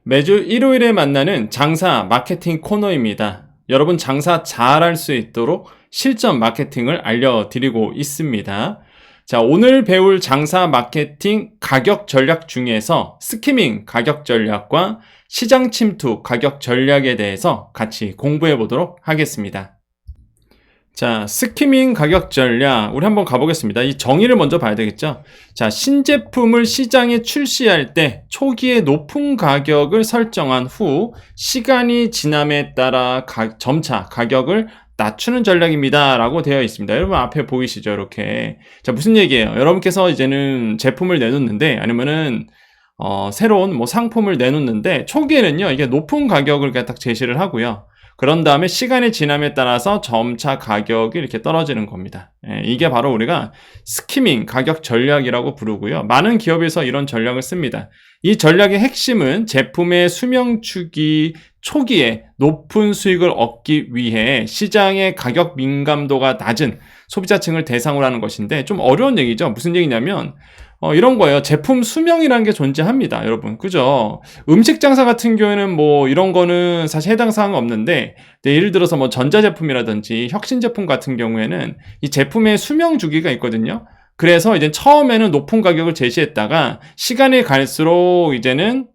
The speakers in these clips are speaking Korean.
매주 일요일에 만나는 장사 마케팅 코너입니다. 여러분 장사 잘할 수 있도록 실전 마케팅을 알려드리고 있습니다. 자, 오늘 배울 장사 마케팅 가격 전략 중에서 스키밍 가격 전략과 시장 침투 가격 전략에 대해서 같이 공부해 보도록 하겠습니다. 자, 스키밍 가격 전략 우리 한번 가보겠습니다. 이 정의를 먼저 봐야 되겠죠. 자, 신제품을 시장에 출시할 때 초기에 높은 가격을 설정한 후 시간이 지남에 따라 점차 가격을 낮추는 전략입니다 라고 되어 있습니다. 여러분 앞에 보이시죠? 이렇게. 자, 무슨 얘기예요? 여러분께서 이제는 제품을 내놓는데 아니면은 새로운 상품을 내놓는데 초기에는요 이게 높은 가격을 딱 제시를 하고요. 그런 다음에 시간이 지남에 따라서 점차 가격이 이렇게 떨어지는 겁니다. 이게 바로 우리가 스키밍 가격 전략이라고 부르고요. 많은 기업에서 이런 전략을 씁니다. 이 전략의 핵심은 제품의 수명주기 초기에 높은 수익을 얻기 위해 시장의 가격 민감도가 낮은 소비자층을 대상으로 하는 것인데 좀 어려운 얘기죠. 무슨 얘기냐면 이런 거예요. 제품 수명이라는 게 존재합니다. 여러분. 그죠? 음식 장사 같은 경우에는 이런 거는 사실 해당 사항은 없는데, 예를 들어서 전자제품이라든지 혁신제품 같은 경우에는 이 제품의 수명 주기가 있거든요. 그래서 이제 처음에는 높은 가격을 제시했다가 시간이 갈수록 이제는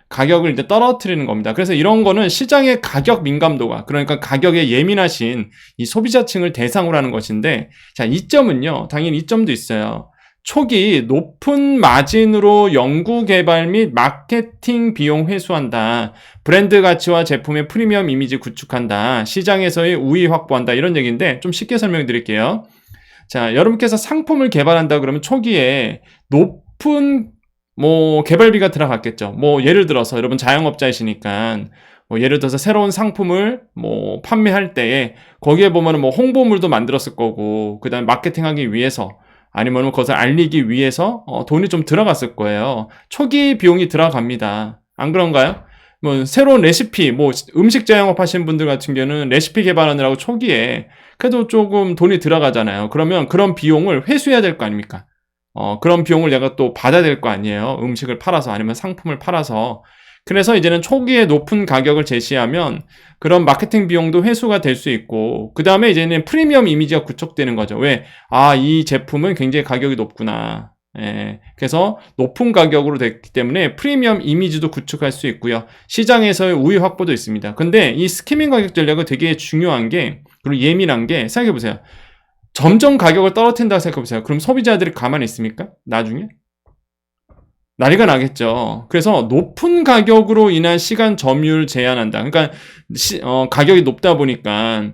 가격을 이제 떨어뜨리는 겁니다. 그래서 이런 거는 시장의 가격 민감도가, 그러니까 가격에 예민하신 이 소비자층을 대상으로 하는 것인데, 자, 이점은요, 당연히 이점도 있어요. 초기 높은 마진으로 연구개발 및 마케팅 비용 회수한다. 브랜드 가치와 제품의 프리미엄 이미지 구축한다. 시장에서의 우위 확보한다. 이런 얘기인데 좀 쉽게 설명드릴게요. 자, 여러분께서 상품을 개발한다 그러면 초기에 높은 개발비가 들어갔겠죠. 예를 들어서 여러분 자영업자이시니까 예를 들어서 새로운 상품을 판매할 때에 거기에 보면은 홍보물도 만들었을 거고 그다음에 마케팅하기 위해서 아니면 그것을 알리기 위해서 돈이 좀 들어갔을 거예요. 초기 비용이 들어갑니다. 안 그런가요? 새로운 레시피, 음식 자영업 하시는 분들 같은 경우는 레시피 개발하느라고 초기에 그래도 조금 돈이 들어가잖아요. 그러면 그런 비용을 회수해야 될 거 아닙니까? 그런 비용을 내가 또 받아야 될 거 아니에요. 음식을 팔아서 아니면 상품을 팔아서. 그래서 이제는 초기에 높은 가격을 제시하면 그런 마케팅 비용도 회수가 될 수 있고 그 다음에 이제는 프리미엄 이미지가 구축되는 거죠. 왜? 이 제품은 굉장히 가격이 높구나. 그래서 높은 가격으로 됐기 때문에 프리미엄 이미지도 구축할 수 있고요. 시장에서의 우위 확보도 있습니다. 근데 이 스키밍 가격 전략은 되게 중요한 게 그리고 예민한 게 생각해보세요. 점점 가격을 떨어뜨린다고 생각해보세요. 그럼 소비자들이 가만히 있습니까? 나중에? 난리가 나겠죠. 그래서 높은 가격으로 인한 시간 점유율 제한한다. 그러니까 가격이 높다 보니까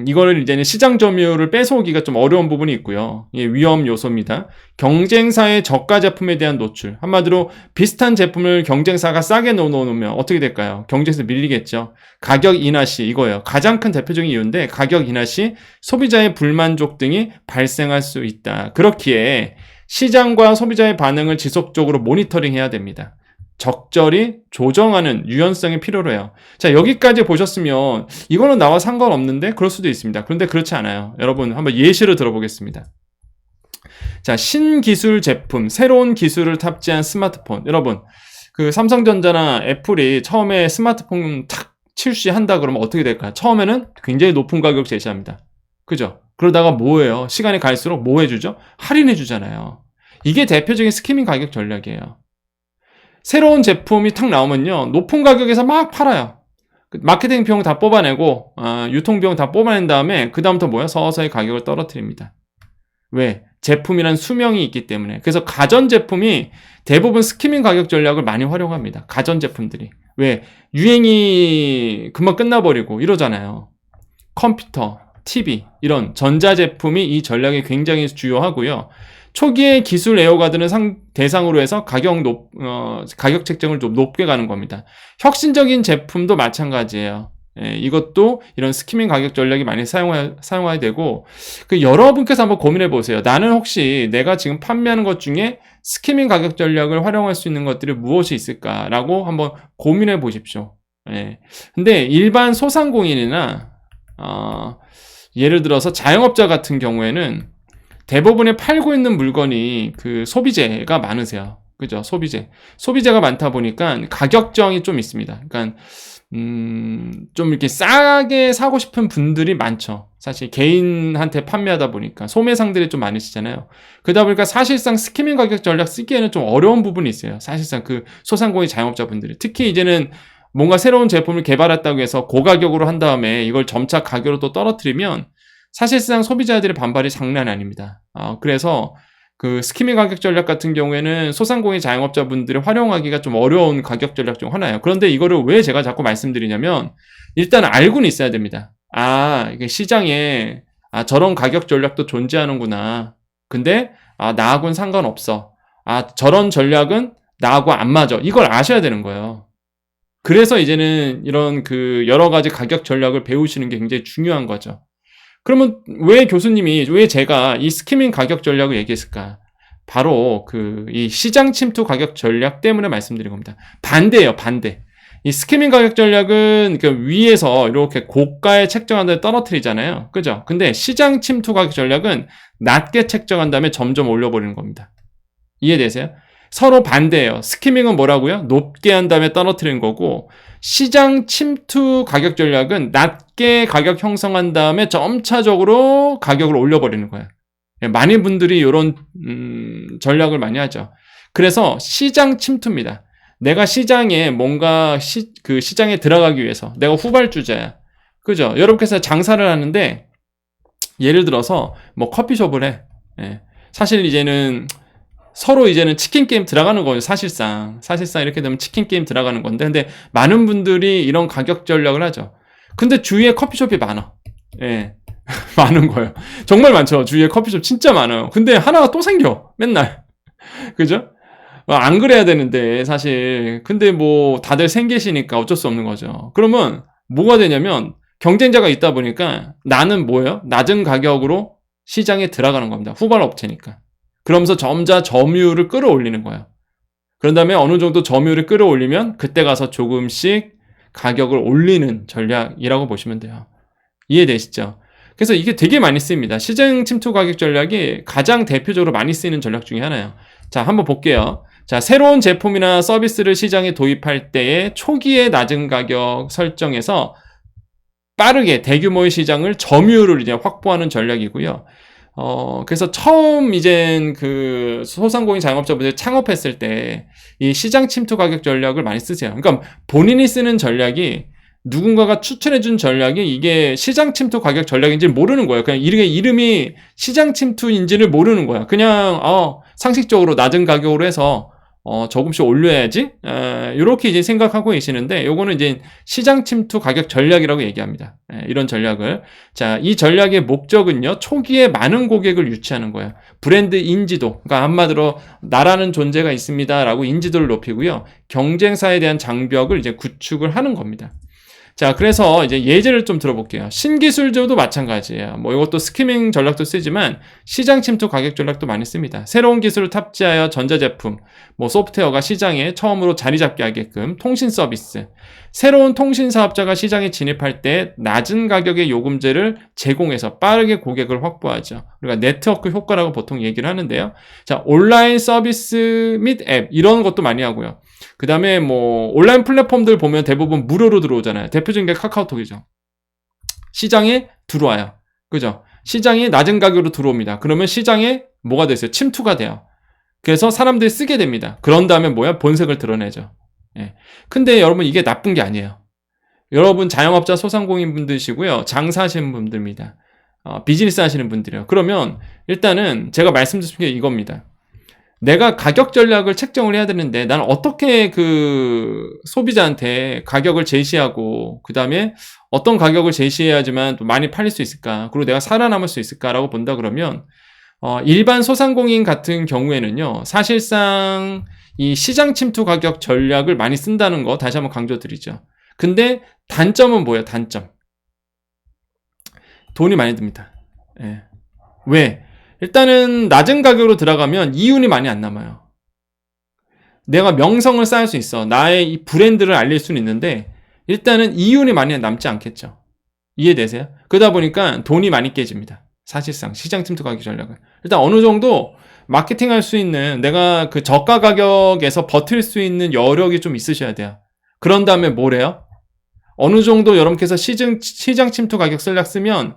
이거를 이제는 시장 점유율을 뺏어오기가 좀 어려운 부분이 있고요. 이게 위험 요소입니다. 경쟁사의 저가 제품에 대한 노출. 한마디로 비슷한 제품을 경쟁사가 싸게 넣어놓으면 어떻게 될까요? 경쟁에서 밀리겠죠. 가격 인하 시 이거예요. 가장 큰 대표적인 이유인데 가격 인하 시 소비자의 불만족 등이 발생할 수 있다. 그렇기에 시장과 소비자의 반응을 지속적으로 모니터링해야 됩니다. 적절히 조정하는 유연성이 필요로 해요. 자, 여기까지 보셨으면 이거는 나와 상관없는데 그럴 수도 있습니다. 그런데 그렇지 않아요. 여러분 한번 예시를 들어보겠습니다. 자, 신기술 제품, 새로운 기술을 탑재한 스마트폰. 여러분, 삼성전자나 애플이 처음에 스마트폰 탁 출시한다 그러면 어떻게 될까요? 처음에는 굉장히 높은 가격 제시합니다. 그죠? 그러다가 뭐예요? 시간이 갈수록 뭐 해주죠? 할인해 주잖아요. 이게 대표적인 스키밍 가격 전략이에요. 새로운 제품이 탁 나오면요. 높은 가격에서 막 팔아요. 마케팅 비용 다 뽑아내고 유통 비용 다 뽑아낸 다음에 그 다음부터 뭐야? 서서히 가격을 떨어뜨립니다. 왜? 제품이란 수명이 있기 때문에. 그래서 가전제품이 대부분 스키밍 가격 전략을 많이 활용합니다. 가전제품들이. 왜? 유행이 금방 끝나버리고 이러잖아요. 컴퓨터, TV 이런 전자제품이 이 전략이 굉장히 주요하고요. 초기에 기술 애호가들은 대상으로 해서 가격 책정을 좀 높게 가는 겁니다. 혁신적인 제품도 마찬가지예요. 이것도 이런 스키밍 가격 전략이 많이 사용해야 되고 여러분께서 한번 고민해 보세요. 나는 혹시 내가 지금 판매하는 것 중에 스키밍 가격 전략을 활용할 수 있는 것들이 무엇이 있을까라고 한번 고민해 보십시오. 근데 일반 소상공인이나 예를 들어서 자영업자 같은 경우에는 대부분의 팔고 있는 물건이 소비재가 많으세요. 그죠? 소비재가 많다 보니까 가격정이 좀 있습니다. 그러니까 좀 이렇게 싸게 사고 싶은 분들이 많죠. 사실 개인한테 판매하다 보니까 소매상들이 좀 많으시잖아요. 그러다 보니까 사실상 스키밍 가격 전략 쓰기에는 좀 어려운 부분이 있어요. 사실상 그 소상공인 자영업자분들이. 특히 이제는 뭔가 새로운 제품을 개발했다고 해서 고가격으로 한 다음에 이걸 점차 가격으로 또 떨어뜨리면 사실상 소비자들의 반발이 장난 아닙니다. 그래서 그 스키밍 가격 전략 같은 경우에는 소상공인 자영업자분들이 활용하기가 좀 어려운 가격 전략 중 하나예요. 그런데 이거를 왜 제가 자꾸 말씀드리냐면 일단 알고는 있어야 됩니다. 이게 시장에 저런 가격 전략도 존재하는구나. 근데 나하고는 상관없어. 저런 전략은 나하고 안 맞아. 이걸 아셔야 되는 거예요. 그래서 이제는 이런 그 여러 가지 가격 전략을 배우시는 게 굉장히 중요한 거죠. 그러면 왜 제가 이 스키밍 가격 전략을 얘기했을까? 바로 이 시장 침투 가격 전략 때문에 말씀드린 겁니다. 반대예요, 반대. 이 스키밍 가격 전략은 위에서 이렇게 고가에 책정한 다음에 떨어뜨리잖아요. 그죠? 근데 시장 침투 가격 전략은 낮게 책정한 다음에 점점 올려버리는 겁니다. 이해되세요? 서로 반대예요. 스키밍은 뭐라고요? 높게 한 다음에 떨어뜨리는 거고, 시장 침투 가격 전략은 낮게 가격 형성한 다음에 점차적으로 가격을 올려버리는 거예요. 많은 분들이 이런 전략을 많이 하죠. 그래서 시장 침투입니다. 내가 시장에 뭔가 시장에 들어가기 위해서 내가 후발주자야. 그죠? 여러분께서 장사를 하는데 예를 들어서 뭐 커피숍을 해. 사실 이제는 서로 이제는 치킨 게임 들어가는 거예요. 사실상 이렇게 되면 치킨 게임 들어가는 건데, 근데 많은 분들이 이런 가격 전략을 하죠. 근데 주위에 커피숍이 많아. 많은 거예요. 정말 많죠. 주위에 커피숍 진짜 많아요. 근데 하나가 또 생겨. 맨날. 그죠? 안 그래야 되는데 사실. 근데 뭐 다들 생기시니까 어쩔 수 없는 거죠. 그러면 뭐가 되냐면 경쟁자가 있다 보니까 나는 뭐예요? 낮은 가격으로 시장에 들어가는 겁니다. 후발 업체니까. 그러면서 점차 점유율을 끌어올리는 거예요. 그런 다음에 어느 정도 점유율을 끌어올리면 그때 가서 조금씩 가격을 올리는 전략이라고 보시면 돼요. 이해되시죠? 그래서 이게 되게 많이 쓰입니다. 시장 침투 가격 전략이 가장 대표적으로 많이 쓰이는 전략 중에 하나예요. 자, 한번 볼게요. 자, 새로운 제품이나 서비스를 시장에 도입할 때에 초기에 낮은 가격 설정해서 빠르게 대규모의 시장을 점유율을 이제 확보하는 전략이고요. 그래서 처음 이젠 소상공인 자영업자분들이 창업했을 때 이 시장 침투 가격 전략을 많이 쓰세요. 그러니까 본인이 쓰는 전략이 누군가가 추천해준 전략이 이게 시장 침투 가격 전략인지 모르는 거예요. 그냥 이름이 시장 침투인지를 모르는 거야. 그냥, 상식적으로 낮은 가격으로 해서 조금씩 올려야지. 이렇게 이제 생각하고 계시는데, 요거는 이제 시장 침투 가격 전략이라고 얘기합니다. 이런 전략을. 자, 이 전략의 목적은요, 초기에 많은 고객을 유치하는 거예요. 브랜드 인지도. 그러니까 한마디로 나라는 존재가 있습니다라고 인지도를 높이고요. 경쟁사에 대한 장벽을 이제 구축을 하는 겁니다. 자, 그래서 이제 예제를 좀 들어볼게요. 신기술주도 마찬가지예요. 뭐 이것도 스키밍 전략도 쓰지만 시장 침투 가격 전략도 많이 씁니다. 새로운 기술을 탑재하여 전자제품, 뭐 소프트웨어가 시장에 처음으로 자리 잡게 하게끔 통신 서비스. 새로운 통신 사업자가 시장에 진입할 때 낮은 가격의 요금제를 제공해서 빠르게 고객을 확보하죠. 우리가 네트워크 효과라고 보통 얘기를 하는데요. 자, 온라인 서비스 및 앱 이런 것도 많이 하고요. 그 다음에 뭐 온라인 플랫폼들 보면 대부분 무료로 들어오잖아요. 대표적인 게 카카오톡이죠. 시장에 들어와요. 그죠? 시장에 낮은 가격으로 들어옵니다. 그러면 시장에 뭐가 됐어요? 침투가 돼요. 그래서 사람들이 쓰게 됩니다. 그런 다음에 뭐야? 본색을 드러내죠. 근데 여러분 이게 나쁜 게 아니에요. 여러분 자영업자 소상공인 분들이시고요. 장사하시는 분들입니다. 비즈니스 하시는 분들이에요. 그러면 일단은 제가 말씀드린 게 이겁니다. 내가 가격 전략을 책정을 해야 되는데 난 어떻게 소비자한테 가격을 제시하고 그 다음에 어떤 가격을 제시해야지만 또 많이 팔릴 수 있을까? 그리고 내가 살아남을 수 있을까라고 본다 그러면 일반 소상공인 같은 경우에는요. 사실상 이 시장 침투 가격 전략을 많이 쓴다는 거 다시 한번 강조드리죠. 근데 단점은 뭐예요? 단점. 돈이 많이 듭니다. 왜? 일단은 낮은 가격으로 들어가면 이윤이 많이 안 남아요. 내가 명성을 쌓을 수 있어. 나의 이 브랜드를 알릴 수는 있는데 일단은 이윤이 많이 남지 않겠죠. 이해되세요? 그러다 보니까 돈이 많이 깨집니다. 사실상 시장 침투 가격 전략은. 일단 어느 정도 마케팅 할 수 있는, 내가 그 저가 가격에서 버틸 수 있는 여력이 좀 있으셔야 돼요. 그런 다음에 뭘 해요? 어느 정도 여러분께서 시장 침투 가격 전략 쓰면,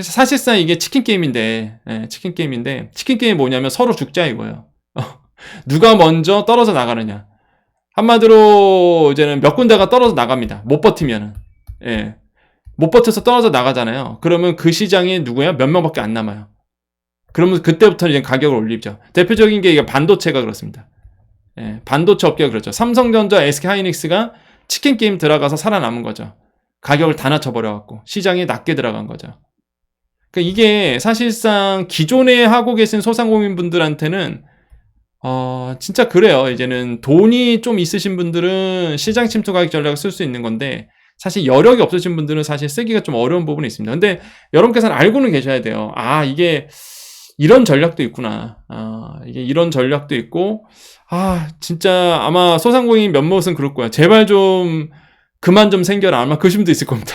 사실상 이게 치킨 게임인데, 치킨 게임인데, 치킨 게임이 뭐냐면 서로 죽자 이거예요. 누가 먼저 떨어져 나가느냐. 한마디로 이제는 몇 군데가 떨어져 나갑니다. 못 버티면은. 예. 못 버텨서 떨어져 나가잖아요. 그러면 그 시장에 누구야? 몇 명밖에 안 남아요. 그러면 그때부터 이제 가격을 올리죠. 대표적인 게 이게 반도체가 그렇습니다. 예, 반도체 업계가 그렇죠. 삼성전자, SK하이닉스가 치킨 게임 들어가서 살아남은 거죠. 가격을 다 낮춰버려갖고 시장이 낮게 들어간 거죠. 그러니까 이게 사실상 기존에 하고 계신 소상공인분들한테는 진짜 그래요. 이제는 돈이 좀 있으신 분들은 시장 침투 가격 전략을 쓸 수 있는 건데 사실 여력이 없으신 분들은 사실 쓰기가 좀 어려운 부분이 있습니다. 근데 여러분께서는 알고는 계셔야 돼요. 이게 이런 전략도 있구나. 이게 이런 전략도 있고, 진짜 아마 소상공인 몇몇은 그럴 거야. 제발 좀 그만 좀 생겨라. 아마 그 심도 있을 겁니다.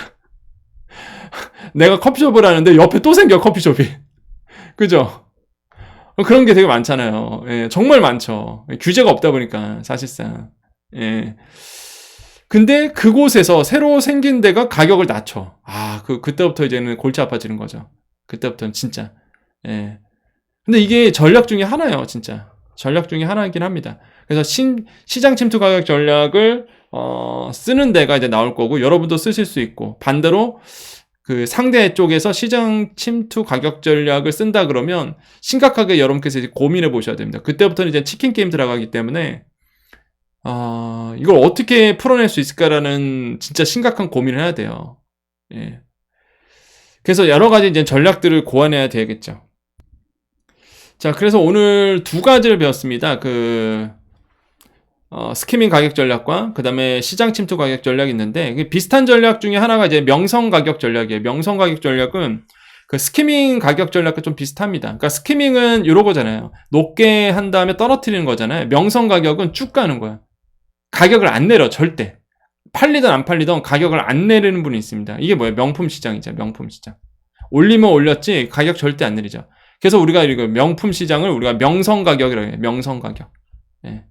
내가 커피숍을 하는데 옆에 또 생겨, 커피숍이. 그죠? 그런 게 되게 많잖아요. 예, 정말 많죠. 규제가 없다 보니까, 사실상. 예. 근데 그곳에서 새로 생긴 데가 가격을 낮춰. 그때부터 이제는 골치 아파지는 거죠. 그때부터는 진짜. 예. 근데 이게 전략 중에 하나예요, 진짜. 전략 중에 하나이긴 합니다. 그래서 시장 침투 가격 전략을, 쓰는 데가 이제 나올 거고, 여러분도 쓰실 수 있고, 반대로 그 상대 쪽에서 시장 침투 가격 전략을 쓴다 그러면 심각하게 여러분께서 이제 고민해 보셔야 됩니다. 그때부터는 이제 치킨 게임 들어가기 때문에, 이걸 어떻게 풀어낼 수 있을까라는 진짜 심각한 고민을 해야 돼요. 예. 그래서 여러 가지 이제 전략들을 고안해야 되겠죠. 자, 그래서 오늘 두 가지를 배웠습니다. 스키밍 가격 전략과 그 다음에 시장 침투 가격 전략이 있는데, 비슷한 전략 중에 하나가 이제 명성 가격 전략이에요. 명성 가격 전략은 그 스키밍 가격 전략과 좀 비슷합니다. 그러니까 스키밍은 이런 거잖아요. 높게 한 다음에 떨어뜨리는 거잖아요. 명성 가격은 쭉 가는 거야. 가격을 안 내려, 절대. 팔리든 안 팔리든 가격을 안 내리는 분이 있습니다. 이게 뭐예요? 명품 시장이죠. 명품 시장. 올리면 올렸지 가격 절대 안 내리죠. 그래서 우리가 이거 명품 시장을 우리가 명성 가격이라고 해요. 명성 가격. 예.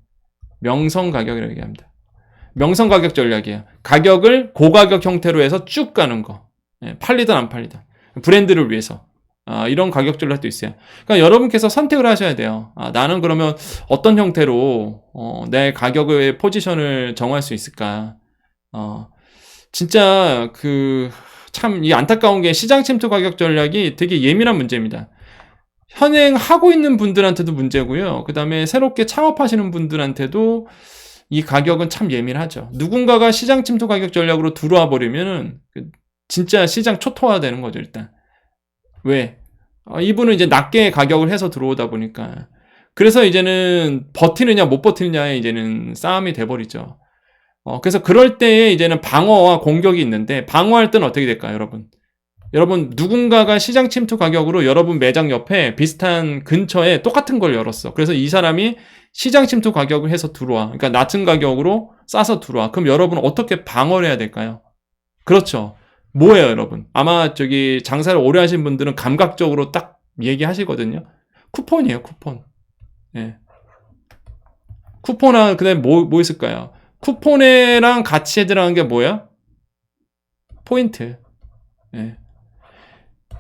명성 가격이라고 얘기합니다. 명성 가격 전략이에요. 가격을 고가격 형태로 해서 쭉 가는 거. 예. 팔리든 안 팔리든. 브랜드를 위해서. 이런 가격 전략도 있어요. 그러니까 여러분께서 선택을 하셔야 돼요. 나는 그러면 어떤 형태로 내 가격의 포지션을 정할 수 있을까? 진짜 참 이 안타까운 게 시장 침투 가격 전략이 되게 예민한 문제입니다. 현행하고 있는 분들한테도 문제고요. 그 다음에 새롭게 창업하시는 분들한테도 이 가격은 참 예민하죠. 누군가가 시장 침투 가격 전략으로 들어와 버리면은 진짜 시장 초토화 되는 거죠, 일단. 왜? 이분은 이제 낮게 가격을 해서 들어오다 보니까. 그래서 이제는 버티느냐 못 버티느냐에 이제는 싸움이 돼버리죠. 그래서 그럴 때에 이제는 방어와 공격이 있는데, 방어할 때는 어떻게 될까요, 여러분? 여러분, 누군가가 시장 침투 가격으로 여러분 매장 옆에 비슷한 근처에 똑같은 걸 열었어. 그래서 이 사람이 시장 침투 가격을 해서 들어와. 그러니까 낮은 가격으로 싸서 들어와. 그럼 여러분 어떻게 방어를 해야 될까요? 그렇죠. 뭐예요, 여러분? 아마 장사를 오래 하신 분들은 감각적으로 딱 얘기하시거든요. 쿠폰이에요, 쿠폰. 예. 쿠폰하고 그다음에 뭐 있을까요? 쿠폰이랑 같이 들어간 게 뭐야? 포인트. 예.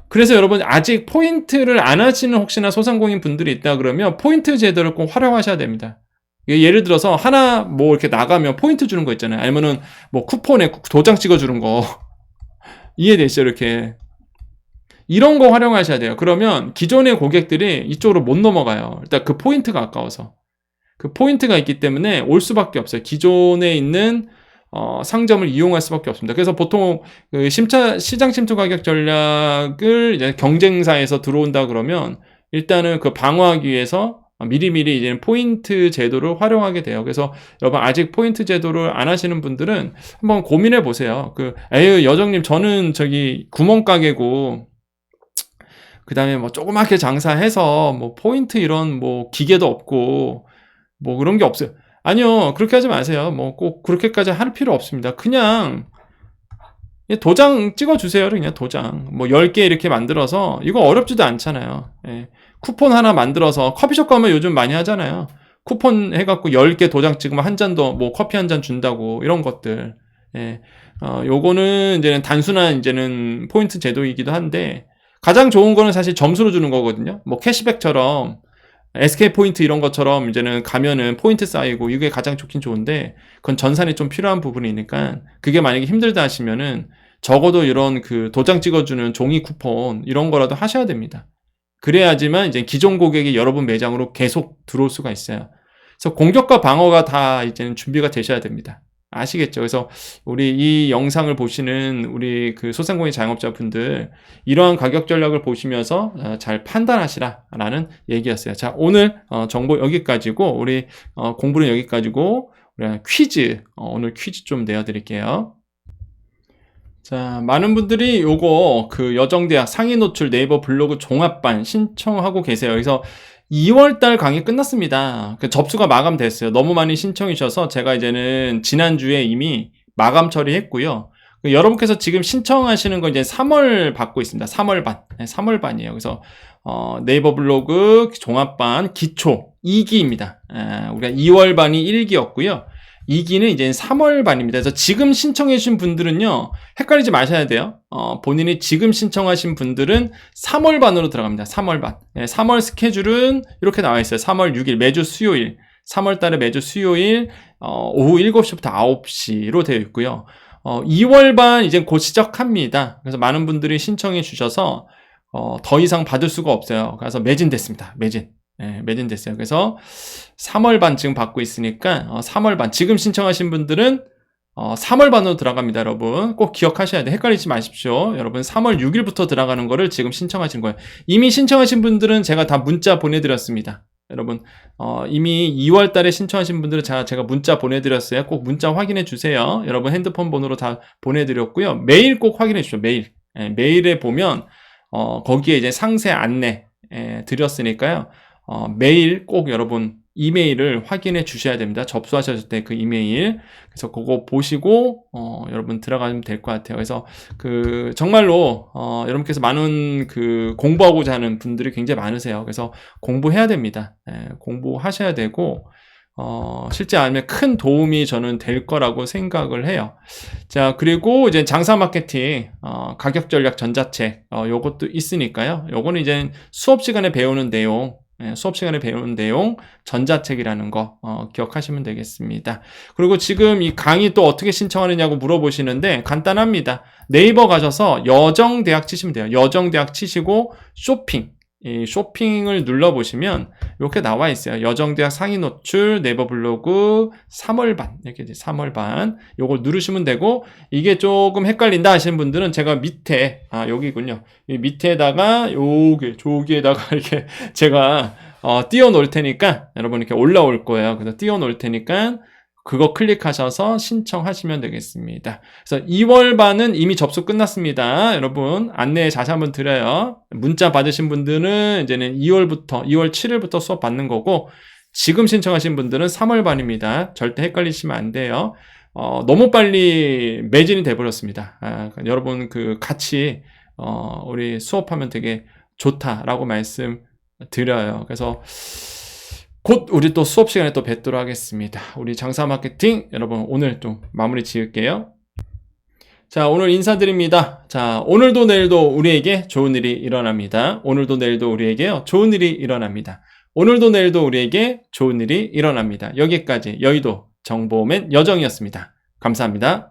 그래서 여러분 아직 포인트를 안 하시는 혹시나 소상공인 분들이 있다 그러면 포인트 제도를 꼭 활용하셔야 됩니다. 예를 들어서 하나 뭐 이렇게 나가면 포인트 주는 거 있잖아요. 아니면은 뭐 쿠폰에 도장 찍어주는 거. 이해되시죠? 이렇게. 이런 거 활용하셔야 돼요. 그러면 기존의 고객들이 이쪽으로 못 넘어가요. 일단 그 포인트가 아까워서. 그 포인트가 있기 때문에 올 수밖에 없어요. 기존에 있는 상점을 이용할 수밖에 없습니다. 그래서 보통 시장 침투 가격 전략을 이제 경쟁사에서 들어온다 그러면 일단은 그 방어하기 위해서 미리미리 이제는 포인트 제도를 활용하게 돼요. 그래서 여러분 아직 포인트 제도를 안 하시는 분들은 한번 고민해 보세요. 에휴 여정님 저는 구멍가게고 그 다음에 뭐 조그맣게 장사해서 뭐 포인트 이런 뭐 기계도 없고 뭐 그런 게 없어요. 아니요, 그렇게 하지 마세요. 뭐 꼭 그렇게까지 할 필요 없습니다. 그냥 도장 찍어주세요. 그냥 도장. 뭐 10개 이렇게 만들어서, 이거 어렵지도 않잖아요. 예. 쿠폰 하나 만들어서 커피숍 가면 요즘 많이 하잖아요. 쿠폰 해갖고 10개 도장 찍으면 한 잔 더, 뭐 커피 한 잔 준다고, 이런 것들. 예. 요거는 이제는 단순한 이제는 포인트 제도이기도 한데, 가장 좋은 거는 사실 점수로 주는 거거든요. 뭐 캐시백처럼, SK 포인트 이런 것처럼 이제는 가면은 포인트 쌓이고, 이게 가장 좋긴 좋은데, 그건 전산이 좀 필요한 부분이니까, 그게 만약에 힘들다 하시면은, 적어도 이런 그 도장 찍어주는 종이 쿠폰, 이런 거라도 하셔야 됩니다. 그래야지만 이제 기존 고객이 여러분 매장으로 계속 들어올 수가 있어요. 그래서 공격과 방어가 다 이제는 준비가 되셔야 됩니다. 아시겠죠? 그래서 우리 이 영상을 보시는 우리 그 소상공인 자영업자분들, 이러한 가격 전략을 보시면서 잘 판단하시라라는 얘기였어요. 자, 오늘 정보 여기까지고, 우리 공부는 여기까지고, 우리 퀴즈, 오늘 퀴즈 좀 내어드릴게요. 자, 많은 분들이 요거 그 여정대학 상위 노출 네이버 블로그 종합반 신청하고 계세요. 그래서 2월달 강의 끝났습니다. 그 접수가 마감됐어요. 너무 많이 신청이셔서 제가 이제는 지난주에 이미 마감 처리했고요. 여러분께서 지금 신청하시는 건 이제 3월 받고 있습니다. 3월반. 네, 3월반이에요. 그래서 네이버 블로그 종합반 기초 2기입니다. 우리가 2월반이 1기였고요. 2기는 이제 3월반입니다. 그래서 지금 신청해 주신 분들은요, 헷갈리지 마셔야 돼요. 본인이 지금 신청하신 분들은 3월반으로 들어갑니다. 3월반. 네, 3월 스케줄은 이렇게 나와 있어요. 3월 6일, 매주 수요일. 3월 달에 매주 수요일, 오후 7시부터 9시로 되어 있고요. 2월반 이제 곧 시작합니다. 그래서 많은 분들이 신청해 주셔서, 더 이상 받을 수가 없어요. 그래서 매진됐습니다. 매진. 네, 매진됐어요. 그래서 3월반 지금 받고 있으니까 3월반 지금 신청하신 분들은 3월반으로 들어갑니다. 여러분 꼭 기억하셔야 돼요. 헷갈리지 마십시오. 여러분 3월 6일부터 들어가는 거를 지금 신청하신 거예요. 이미 신청하신 분들은 제가 다 문자 보내드렸습니다. 여러분 이미 2월 달에 신청하신 분들은 제가 문자 보내드렸어요. 꼭 문자 확인해 주세요. 여러분 핸드폰 번호로 다 보내드렸고요. 메일 꼭 확인해 주십시오. 메일. 메일에 보면 거기에 이제 상세 안내 드렸으니까요. 메일 꼭 여러분 이메일을 확인해 주셔야 됩니다. 접수하셨을 때 그 이메일. 그래서 그거 보시고 여러분 들어가면 될 것 같아요. 그래서 그 정말로 여러분께서 많은 그 공부하고자 하는 분들이 굉장히 많으세요. 그래서 공부해야 됩니다. 공부하셔야 되고 실제 아니면 큰 도움이 저는 될 거라고 생각을 해요. 자, 그리고 이제 장사 마케팅 가격 전략 전자책 요것도 있으니까요. 요거는 이제 수업 시간에 배우는 내용, 수업 시간에 배우는 내용 전자책이라는 거 기억하시면 되겠습니다. 그리고 지금 이 강의 또 어떻게 신청하느냐고 물어보시는데 간단합니다. 네이버 가셔서 여정대학 치시면 돼요. 여정대학 치시고 쇼핑, 이 쇼핑을 눌러보시면 이렇게 나와 있어요. 여정대학 상위 노출 네이버 블로그 3월반, 이렇게 3월반 요걸 누르시면 되고, 이게 조금 헷갈린다 하시는 분들은 제가 밑에 여기군요. 이 밑에다가 저기에다가 이렇게 제가 띄워 놓을 테니까 여러분 이렇게 올라올 거예요. 그래서 띄워 놓을 테니까 그거 클릭하셔서 신청하시면 되겠습니다. 그래서 2월반은 이미 접수 끝났습니다. 여러분 안내 다시 한번 드려요. 문자 받으신 분들은 이제는 2월 7일부터 수업 받는 거고, 지금 신청하신 분들은 3월반입니다. 절대 헷갈리시면 안 돼요. 너무 빨리 매진이 돼버렸습니다. 그러니까 여러분 같이 우리 수업하면 되게 좋다라고 말씀드려요. 그래서 곧 우리 또 수업 시간에 또 뵙도록 하겠습니다. 우리 장사 마케팅 여러분 오늘 좀 마무리 지을게요. 자, 오늘 인사드립니다. 자, 오늘도 내일도 우리에게 좋은 일이 일어납니다. 오늘도 내일도 우리에게 좋은 일이 일어납니다. 오늘도 내일도 우리에게 좋은 일이 일어납니다. 여기까지 여의도 정보맨 여정이었습니다. 감사합니다.